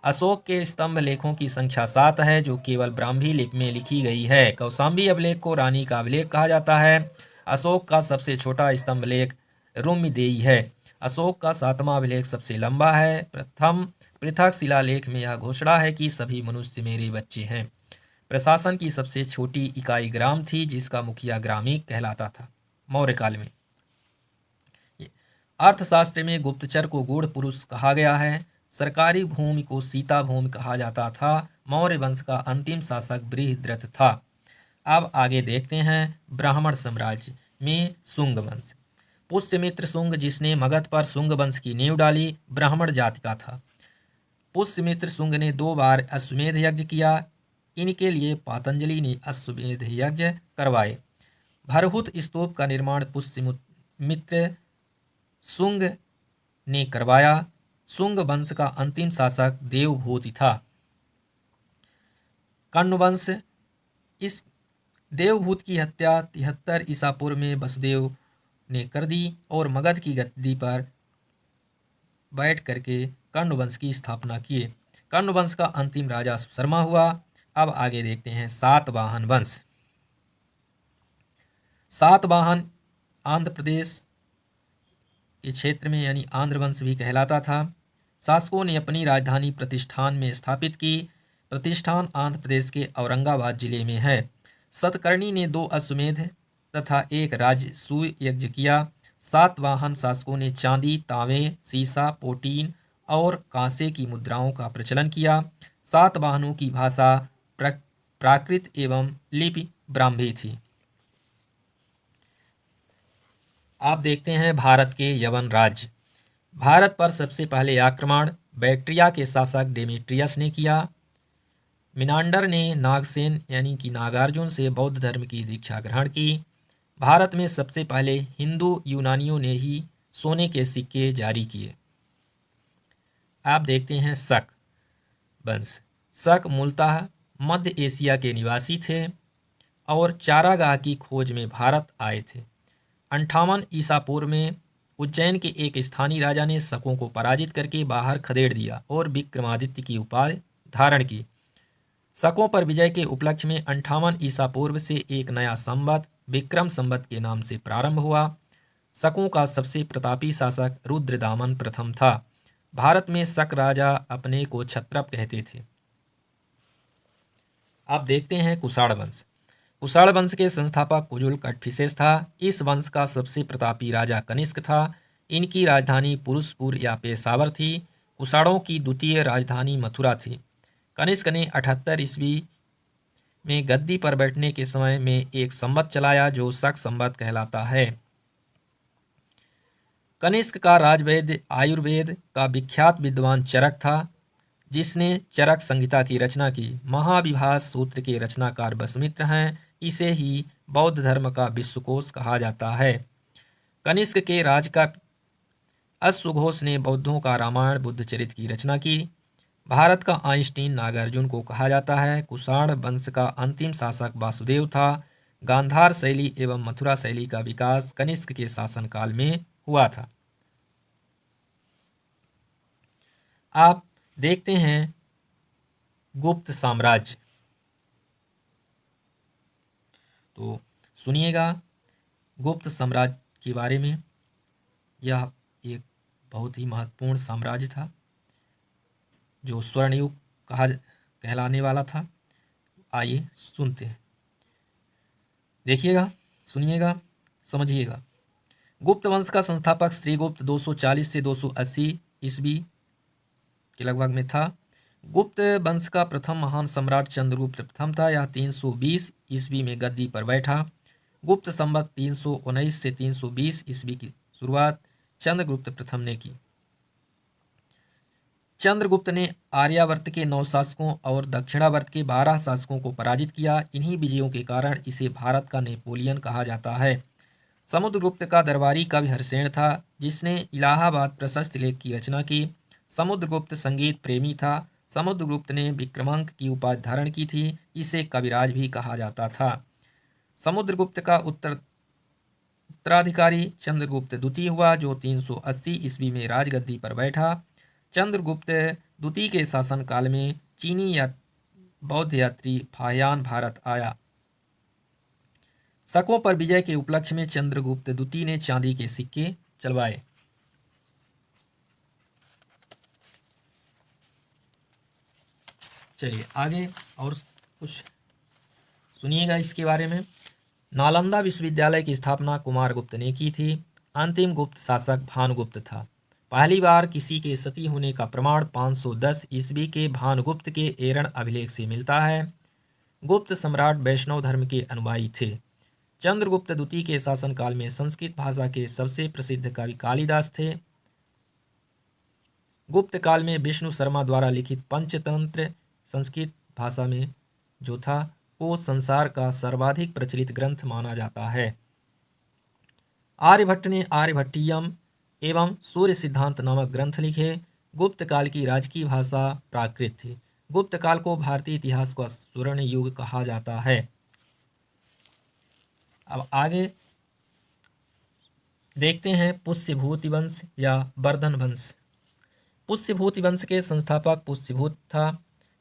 अशोक के स्तंभ लेखों की संख्या 7 है, जो केवल ब्राह्मी लिपि में लिखी गई है। कौशाम्बी अभिलेख को रानी का अभिलेख कहा जाता है। अशोक का सबसे छोटा स्तंभ लेख रुम्यदेई है। अशोक का 7वां अभिलेख सबसे लंबा है। प्रथम पृथक शिलालेख में यह घोषणा है कि सभी मनुष्य मेरे बच्चे हैं। प्रशासन की सबसे छोटी इकाई ग्राम थी, जिसका मुखिया ग्रामी कहलाता था। मौर्य काल में अर्थशास्त्र में गुप्तचर को गूढ़ पुरुष कहा गया है। सरकारी भूमि को सीता भूमि कहा जाता था। मौर्य वंश का अंतिम शासक बृहद्रथ था। अब आगे देखते हैं ब्राह्मण साम्राज्य में शुंग वंश। पुष्यमित्र शुंग, जिसने मगध पर शुंग वंश की नींव डाली, ब्राह्मण जाति का था। पुष्यमित्र शुंग ने 2 बार अश्वमेध यज्ञ किया। इनके लिए पातंजलि ने अश्वमेध यज्ञ करवाए। भरहुत स्तूप का निर्माण पुष्यमित्र शुंग ने करवाया। शुंग वंश का अंतिम शासक देवभूति था। कण्व वंश। इस देवभूत की हत्या 73 ईसा पूर्व में वसुदेव ने कर दी और मगध की गद्दी पर बैठ करके कण्व वंश की स्थापना किए। कण्व वंश का अंतिम राजा शर्मा हुआ। अब आगे देखते हैं सातवाहन वंश। सातवाहन आंध्र प्रदेश के क्षेत्र में यानी आंध्र वंश भी कहलाता था। शासकों ने अपनी राजधानी प्रतिष्ठान में स्थापित की। प्रतिष्ठान आंध्र प्रदेश के औरंगाबाद जिले में है। सतकर्णी ने 2 अश्वमेध तथा 1 राजसूय यज्ञ किया। सातवाहन शासकों ने चांदी, तांबे, सीसा, पोटीन और कांसे की मुद्राओं का प्रचलन किया। सातवाहनों की भाषा प्राकृत एवं लिपि ब्राह्मी थी। आप देखते हैं भारत के यवन राज्य। भारत पर सबसे पहले आक्रमण बैक्ट्रिया के शासक डेमेट्रियस ने किया। मिनांडर ने नागसेन यानी कि नागार्जुन से बौद्ध धर्म की दीक्षा ग्रहण की। भारत में सबसे पहले हिंदू यूनानियों ने ही सोने के सिक्के जारी किए। आप देखते हैं शक वंश। शक मूलतः मध्य एशिया के निवासी थे और चारागाह की खोज में भारत आए थे। 58 ईसा पूर्व में उज्जैन के एक स्थानीय राजा ने शकों को पराजित करके बाहर खदेड़ दिया और विक्रमादित्य की उपाधि धारण की। शकों पर विजय के उपलक्ष्य में 58 ईसा पूर्व से एक नया संवत विक्रम संवत के नाम से प्रारंभ हुआ। शकों का सबसे प्रतापी शासक रुद्रदामन प्रथम था। भारत में शक राजा अपने को क्षत्रप कहते थे। आप देखते हैं कुषाण वंश। कुषाण वंश के संस्थापक कुजुल कटफिसेस था। इस वंश का सबसे प्रतापी राजा कनिष्क था। इनकी राजधानी पुरुषपुर या पेशावर थी। कुषाणों की द्वितीय राजधानी मथुरा थी। कनिष्क ने 78 ईस्वी में गद्दी पर बैठने के समय में एक संवत चलाया जो शक संवत कहलाता है। कनिष्क का राजवैद्य आयुर्वेद का विख्यात विद्वान चरक था, जिसने चरक संहिता की रचना की। महाविभास सूत्र के रचनाकार वसुमित्र हैं। इसे ही बौद्ध धर्म का विश्वकोश कहा जाता है। कनिष्क के राज का अश्वघोष ने बौद्धों का रामायण बुद्धचरित की रचना की। भारत का आइंस्टीन नागार्जुन को कहा जाता है। कुषाण वंश का अंतिम शासक वासुदेव था। गांधार शैली एवं मथुरा शैली का विकास कनिष्क के शासनकाल में हुआ था। आप देखते हैं गुप्त साम्राज्य। तो सुनिएगा गुप्त साम्राज्य के बारे में। यह एक बहुत ही महत्वपूर्ण साम्राज्य था जो स्वर्णयुग कहलाने वाला था। आइए सुनते हैं, देखिएगा, सुनिएगा, समझिएगा। गुप्त वंश का संस्थापक श्रीगुप्त 240 से 280 ईस्वी के लगभग में था। गुप्त वंश का प्रथम महान सम्राट चंद्रगुप्त प्रथम था। यह 320 ईस्वी में गद्दी पर बैठा। गुप्त संवत 319 से 320 ईस्वी की शुरुआत चंद्रगुप्त प्रथम ने की। चंद्रगुप्त ने आर्यावर्त के 9 शासकों और दक्षिणावर्त के 12 शासकों को पराजित किया। इन्हीं विजयों के कारण इसे भारत का नेपोलियन कहा जाता है। समुद्रगुप्त का दरबारी कवि हरसेन था, जिसने इलाहाबाद प्रशस्त लेख की रचना की। समुद्रगुप्त संगीत प्रेमी था। समुद्रगुप्त ने विक्रमांक की उपाधि धारण की थी। इसे कविराज भी कहा जाता था। समुद्रगुप्त का उत्तराधिकारी चंद्रगुप्त द्वितीय हुआ, जो 380 ईस्वी में राजगद्दी पर बैठा। चंद्रगुप्त द्वितीय के शासनकाल में चीनी या बौद्ध यात्री फाहियान भारत आया। शकों पर विजय के उपलक्ष्य में चंद्रगुप्त द्वितीय ने चांदी के सिक्के चलवाए। चलिए आगे और कुछ सुनिएगा इसके बारे में। नालंदा विश्वविद्यालय की स्थापना कुमारगुप्त ने की थी। अंतिम गुप्त शासक भानुगुप्त था। पहली बार किसी के सती होने का प्रमाण 510 ईस्वी के भानुगुप्त के एरण अभिलेख से मिलता है। गुप्त सम्राट वैष्णव धर्म के अनुयायी थे। चंद्रगुप्त द्वितीय के शासनकाल में संस्कृत भाषा के सबसे प्रसिद्ध कवि कालिदास थे। गुप्त काल में विष्णु शर्मा द्वारा लिखित पंचतंत्र संस्कृत भाषा में जो था वो संसार का सर्वाधिक प्रचलित ग्रंथ माना जाता है। आर्यभट्ट ने आर्यभट्टियम एवं सूर्य सिद्धांत नामक ग्रंथ लिखे। गुप्त काल की राजकीय भाषा प्राकृत थी। गुप्त काल को भारतीय इतिहास का स्वर्ण युग कहा जाता है। अब आगे देखते हैं पुष्यभूति वंश या वर्धन वंश। पुष्यभूति वंश के संस्थापक पुष्यभूत था।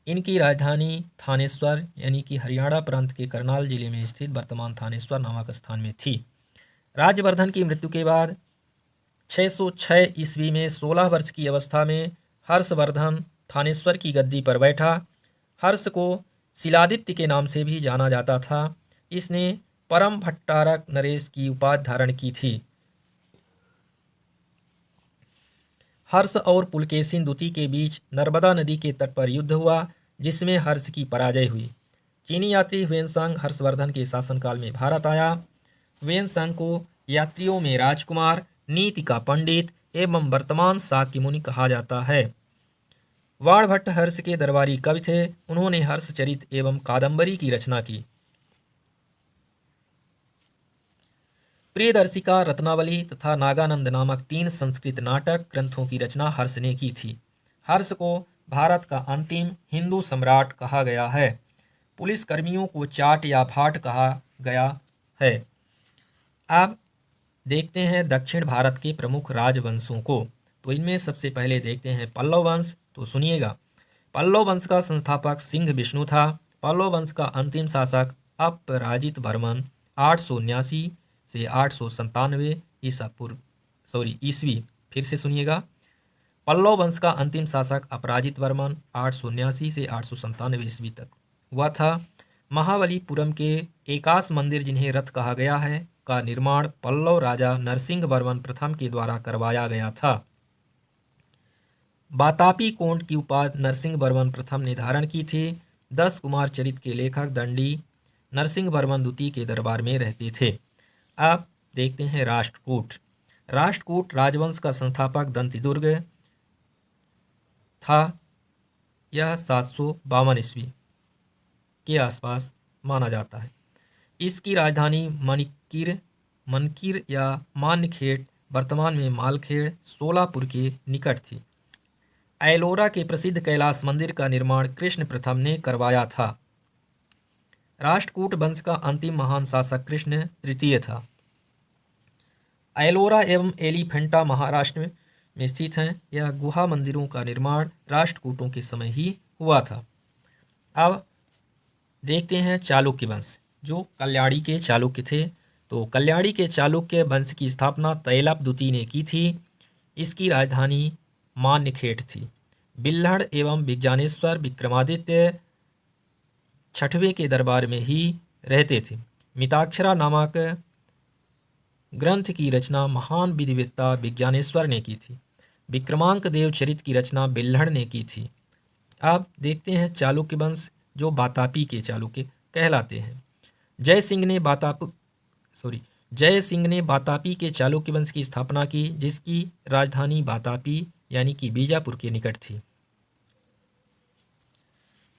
इनकी राजधानी थानेश्वर यानी कि हरियाणा प्रांत के करनाल जिले में स्थित वर्तमान थानेश्वर नामक स्थान में थी। राज्यवर्धन की मृत्यु के बाद 606 ईस्वी में 16 वर्ष की अवस्था में हर्षवर्धन थानेश्वर की गद्दी पर बैठा। हर्ष को शिलादित्य के नाम से भी जाना जाता था। इसने परम भट्टारक नरेश की उपाधि धारण की थी। हर्ष और पुलकेशिन द्वितीय के बीच नर्मदा नदी के तट पर युद्ध हुआ, जिसमें हर्ष की पराजय हुई। चीनी यात्री ह्वेनसांग हर्षवर्धन के शासनकाल में भारत आया। ह्वेनसांग को यात्रियों में राजकुमार, नीति का पंडित एवं वर्तमान शाक्य मुनि कहा जाता है। वाणभट्ट हर्ष के दरबारी कवि थे। उन्होंने हर्षचरित एवं कादंबरी की रचना की। प्रियदर्शिका, रत्नावली तथा नागानंद नामक 3 संस्कृत नाटक ग्रंथों की रचना हर्ष ने की थी। हर्ष को भारत का अंतिम हिंदू सम्राट कहा गया है। पुलिस कर्मियों को चाट या भाट कहा गया है। अब देखते हैं दक्षिण भारत के प्रमुख राजवंशों को। तो इनमें सबसे पहले देखते हैं पल्लव वंश। तो सुनिएगा, पल्लव वंश का संस्थापक सिंह विष्णु था। पल्लव वंश का अंतिम शासक अपराजित वर्मन 879 से 897 ईस्वी। फिर से सुनिएगा, पल्लव वंश का अंतिम शासक अपराजित वर्मन 879 से 897 ईस्वी तक हुआ था। महाबलीपुरम के एकाश मंदिर, जिन्हें रथ कहा गया है, का निर्माण पल्लव राजा नरसिंह वर्मन प्रथम के द्वारा करवाया गया था। वातापी कोंड की उपाधि नरसिंह वर्मन प्रथम ने धारण की थी। 10 कुमार चरित के लेखक दंडी नरसिंह वर्मन द्वितीय के दरबार में रहते थे। अब देखते हैं राष्ट्रकूट। राष्ट्रकूट राजवंश का संस्थापक दंतिदुर्ग था। यह 752 ईस्वी के आसपास माना जाता है। इसकी राजधानी मनकीर या मान्यखेड़, वर्तमान में मालखेड़, सोलापुर के निकट थी। एलोरा के प्रसिद्ध कैलाश मंदिर का निर्माण कृष्ण प्रथम ने करवाया था। राष्ट्रकूट वंश का अंतिम महान शासक कृष्ण तृतीय था। एलोरा एवं एलिफेंटा महाराष्ट्र में स्थित हैं। यह गुहा मंदिरों का निर्माण राष्ट्रकूटों के समय ही हुआ था। अब देखते हैं चालुक्य वंश, जो कल्याणी के चालुक्य थे। तो कल्याणी के चालुक्य वंश की स्थापना तैलप द्वितीय ने की थी। इसकी राजधानी मान्यखेड़ थी। बिल्हड़ एवं विज्ञानेश्वर विक्रमादित्य छठवें के दरबार में ही रहते थे। मिताक्षरा नामक ग्रंथ की रचना महान विधिवेत्ता विज्ञानेश्वर ने की थी। विक्रमांक देव चरित की रचना बिल्हड़ ने की थी। अब देखते हैं चालुक्य वंश, जो वातापी के चालुक्य कहलाते हैं। जय सिंह ने वातापी के चालुक्य वंश की स्थापना की, जिसकी राजधानी वातापी यानी कि बीजापुर के निकट थी।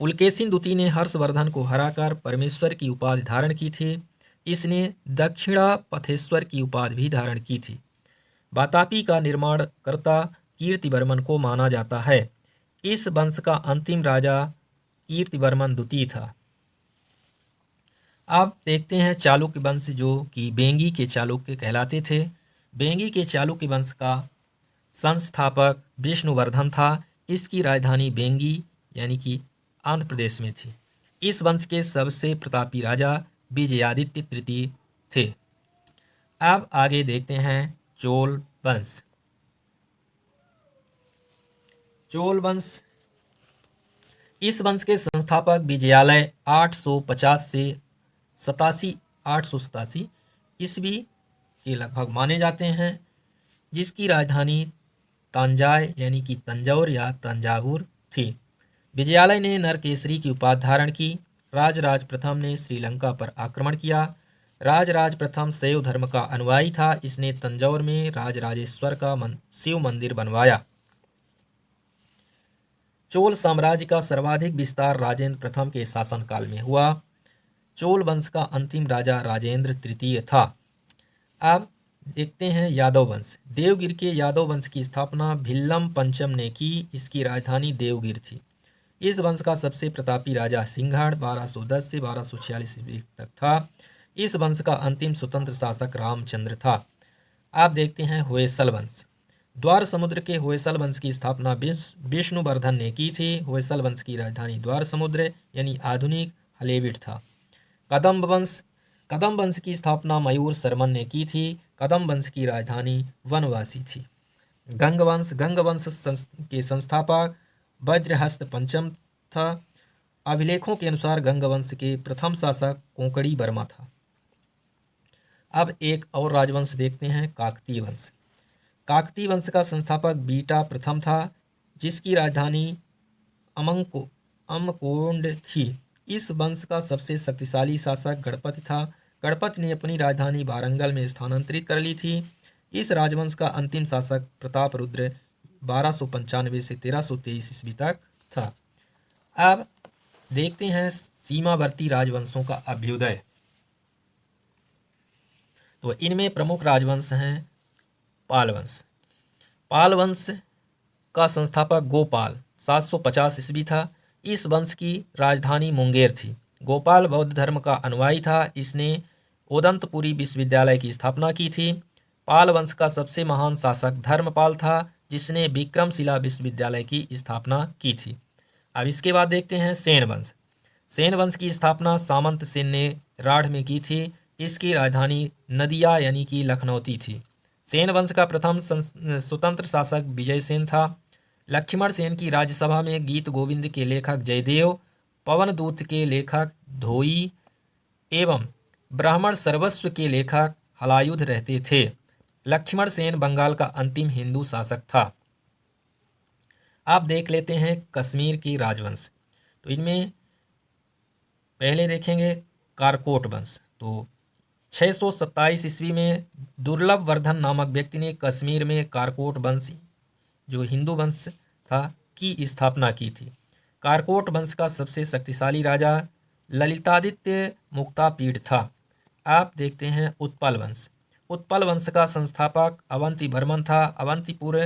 पुलकेशिन द्वितीय ने हर्षवर्धन को हराकर परमेश्वर की उपाधि धारण की थी। इसने दक्षिणापथेश्वर की उपाधि भी धारण की थी। वातापी का निर्माणकर्ता कीर्तिवर्मन को माना जाता है। इस वंश का अंतिम राजा कीर्तिवर्मन द्वितीय था। अब देखते हैं चालुक्य वंश, जो कि बेंगी के चालुक्य कहलाते थे। बेंगी के चालुक्य वंश का संस्थापक विष्णुवर्धन था। इसकी राजधानी बेंगी यानी कि आंध्र प्रदेश में थी। इस वंश के सबसे प्रतापी राजा विजयादित्य तृतीय थे। अब आगे देखते हैं चोल वंश। चोल वंश, इस वंश के संस्थापक विजयालय 850 से 887 ईस्वी के लगभग माने जाते हैं, जिसकी राजधानी तांजाय यानी कि तंजौर या तंजावुर थी। विजयालय ने नरकेसरी की उपाधि धारण की। राजराज प्रथम ने श्रीलंका पर आक्रमण किया। राजराज प्रथम शैव धर्म का अनुयायी था। इसने तंजौर में राजराजेश्वर का शिव मंदिर बनवाया। चोल साम्राज्य का सर्वाधिक विस्तार राजेंद्र प्रथम के शासनकाल में हुआ। चोल वंश का अंतिम राजा राजेंद्र तृतीय था। अब देखते हैं यादव वंश। देवगिर के यादव वंश की स्थापना भिल्लम पंचम ने की। इसकी राजधानी देवगिर थी। इस वंश का सबसे प्रतापी राजा सिंघाड़ 1210 से 1246 ईस्वी तक था। इस वंश का अंतिम स्वतंत्र शासक रामचंद्र था। आप देखते हैं होयसल वंश। द्वार समुद्र के होयसल वंश की स्थापना विष्णुवर्धन ने की थी। होयसल वंश की राजधानी द्वार समुद्र यानी आधुनिक हलेबिट था। कदम्ब वंश। कदम्ब वंश की स्थापना मयूर शर्मन ने की थी। कदम्ब वंश की राजधानी वनवासी थी। गंग वंश। गंग वंश के संस्थापक वज्रहस्त पंचम था। अभिलेखों के अनुसार गंग वंश के प्रथम शासक कोंकणी वर्मा था। अब एक और राजवंश देखते हैं, काकतीय वंश। काकतीय वंश का संस्थापक बीटा प्रथम था, जिसकी राजधानी अमकोंड थी। इस वंश का सबसे शक्तिशाली शासक गणपति था। गणपति ने अपनी राजधानी वारंगल में स्थानांतरित कर ली थी। इस राजवंश का अंतिम शासक प्रताप रुद्र 1295 से 1323 ईस्वी तक था। अब देखते हैं सीमावर्ती राजवंशों का अभ्युदय। तो इनमें प्रमुख राजवंश हैं पाल वंश। पाल वंश का संस्थापक गोपाल 750 ईस्वी था। इस वंश की राजधानी मुंगेर थी। गोपाल बौद्ध धर्म का अनुयायी था। इसने ओदंतपुरी विश्वविद्यालय की स्थापना की थी। पाल वंश का सबसे महान शासक धर्मपाल था, जिसने विक्रमशिला विश्वविद्यालय की स्थापना की थी। अब इसके बाद देखते हैं सेन वंश। सेन वंश की स्थापना सामंत सेन ने राढ़ में की थी। इसकी राजधानी नदिया यानी कि लखनौती थी। सेन वंश का प्रथम स्वतंत्र शासक विजय सेन था। लक्ष्मण सेन की राज्यसभा में गीत गोविंद के लेखक जयदेव, पवन दूत के लेखक धोई एवं ब्राह्मण सर्वस्व के लेखक हलायुध रहते थे। लक्ष्मण सेन बंगाल का अंतिम हिंदू शासक था। आप देख लेते हैं कश्मीर की राजवंश। तो इनमें पहले देखेंगे कारकोट वंश। तो 627 ईस्वी में दुर्लभ वर्धन नामक व्यक्ति ने कश्मीर में कारकोट वंश, जो हिंदू वंश था, की स्थापना की थी। कारकोट वंश का सबसे शक्तिशाली राजा ललितादित्य मुक्तापीड था। आप देखते हैं उत्पल वंश। उत्पल वंश का संस्थापक अवंती वर्मन था। अवंतीपुर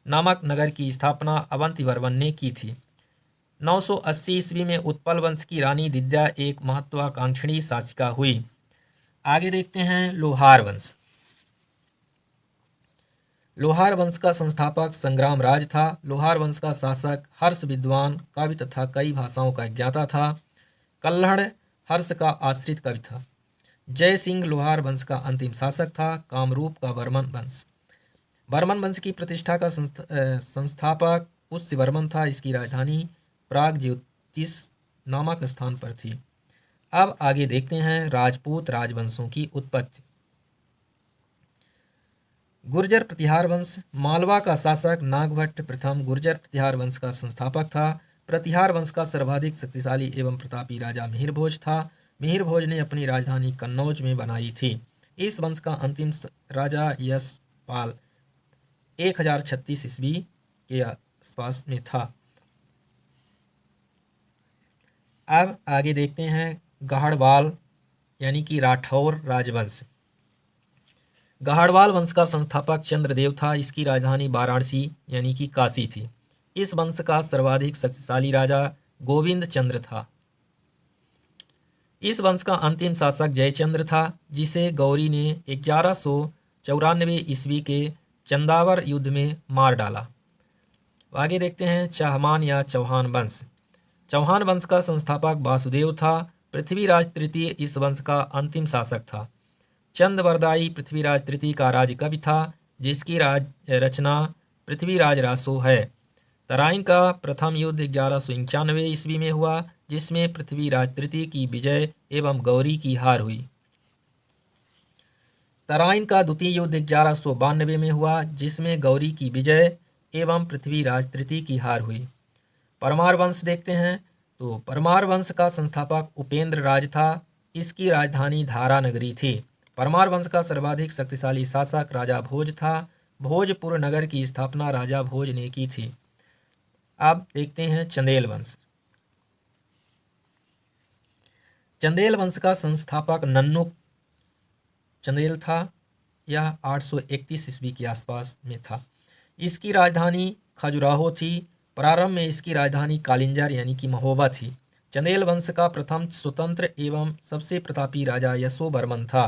नामक नगर की स्थापना अवंती वर्मन ने की थी। 980 ईस्वी में उत्पल वंश की रानी दिद्या एक महत्वाकांक्षी शासिका हुई। आगे देखते हैं लोहार वंश। लोहार वंश का संस्थापक संग्राम राज था। लोहार वंश का शासक हर्ष विद्वान कवि तथा कई भाषाओं का ज्ञाता था। कल्हड़ हर्ष का आश्रित कवि था। जय सिंह लोहार वंश का अंतिम शासक था। कामरूप का वर्मन वंश। वर्मन वंश की प्रतिष्ठा का संस्थापक पुष्यवर्मन था। इसकी राजधानी प्रागज्योतिष नामक स्थान पर थी। अब आगे देखते हैं राजपूत राजवंशों की उत्पत्ति। गुर्जर प्रतिहार वंश। मालवा का शासक नागभट्ट प्रथम गुर्जर प्रतिहार वंश का संस्थापक था। प्रतिहार वंश का सर्वाधिक शक्तिशाली एवं प्रतापी राजा मिहिर भोज था। मिहिर भोज ने अपनी राजधानी कन्नौज में बनाई थी। इस वंश का अंतिम राजा यशपाल 1036 ईस्वी के आसपास में था। अब आगे देखते हैं गहड़वाल यानी कि राठौर राजवंश। गहड़वाल वंश का संस्थापक चंद्रदेव था। इसकी राजधानी वाराणसी यानी कि काशी थी। इस वंश का सर्वाधिक शक्तिशाली राजा गोविंद चंद्र था। इस वंश का अंतिम शासक जयचंद्र था, जिसे गौरी ने 1194 ईस्वी के चंदावर युद्ध में मार डाला। आगे देखते हैं चाहमान या चौहान वंश। चौहान वंश का संस्थापक वासुदेव था। पृथ्वीराज तृतीय इस वंश का अंतिम शासक था। चंदवरदायी पृथ्वीराज तृतीय का राजकवि था, जिसकी रचना पृथ्वीराज रासो है। तराइन का प्रथम युद्ध 1191 ईस्वी में हुआ, जिसमें पृथ्वीराज तृतीय की विजय एवं गौरी की हार हुई। तराइन का द्वितीय युद्ध 1192 में हुआ, जिसमें गौरी की विजय एवं पृथ्वीराज तृतीय की हार हुई। परमार वंश देखते हैं तो परमार वंश का संस्थापक उपेंद्र राज था। इसकी राजधानी धारा नगरी थी। परमार वंश का सर्वाधिक शक्तिशाली शासक राजा भोज था। भोजपुर नगर की स्थापना राजा भोज ने की थी। अब देखते हैं चंदेल वंश। चंदेल वंश का संस्थापक नन्नू चंदेल था। यह 831 ईस्वी के आसपास में था। इसकी राजधानी खजुराहो थी। प्रारंभ में इसकी राजधानी कालिंजर यानी कि महोबा थी। चंदेल वंश का प्रथम स्वतंत्र एवं सबसे प्रतापी राजा यशोवर्मन था।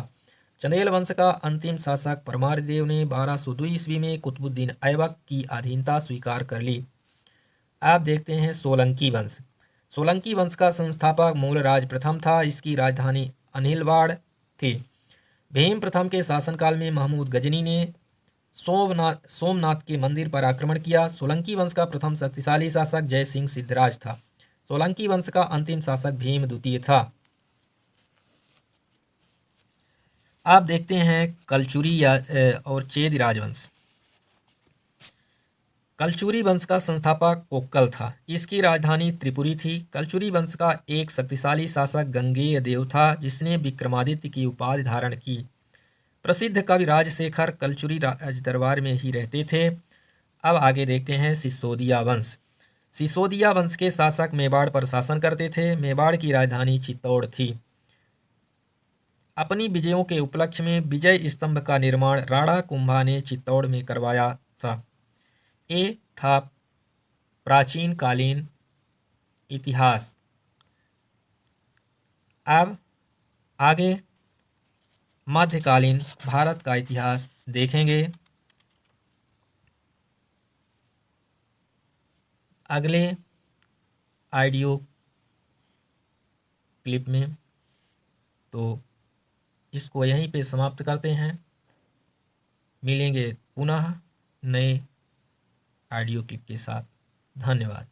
चंदेल वंश का अंतिम शासक परमारदेव ने 1202 ईस्वी में कुतुबुद्दीन ऐबक की अधीनता स्वीकार कर ली। आप देखते हैं सोलंकी वंश। सोलंकी वंश का संस्थापक मूलराज प्रथम था। इसकी राजधानी अनिलवाड़ थी। भीम प्रथम के शासनकाल में महमूद गजनी ने सोमनाथ के मंदिर पर आक्रमण किया। सोलंकी वंश का प्रथम शक्तिशाली शासक जय सिंह सिद्धराज था। सोलंकी वंश का अंतिम शासक भीम द्वितीय था। आप देखते हैं कलचुरी और चेद राजवंश। कलचुरी वंश का संस्थापक कोक्कल था। इसकी राजधानी त्रिपुरी थी। कलचुरी वंश का एक शक्तिशाली शासक गंगेय देव था, जिसने विक्रमादित्य की उपाधि धारण की। प्रसिद्ध कवि राजशेखर कलचुरी राज दरबार में ही रहते थे। अब आगे देखते हैं सिसोदिया वंश। सिसोदिया वंश के शासक मेवाड़ पर शासन करते थे। मेवाड़ की राजधानी चित्तौड़ थी। अपनी विजयों के उपलक्ष्य में विजय स्तंभ का निर्माण राणा कुंभा ने चित्तौड़ में करवाया था। ये था प्राचीन कालीन इतिहास। अब आगे मध्यकालीन भारत का इतिहास देखेंगे अगले ऑडियो क्लिप में। तो इसको यहीं पे समाप्त करते हैं। मिलेंगे पुनः नए ऑडियो क्लिप के साथ। धन्यवाद।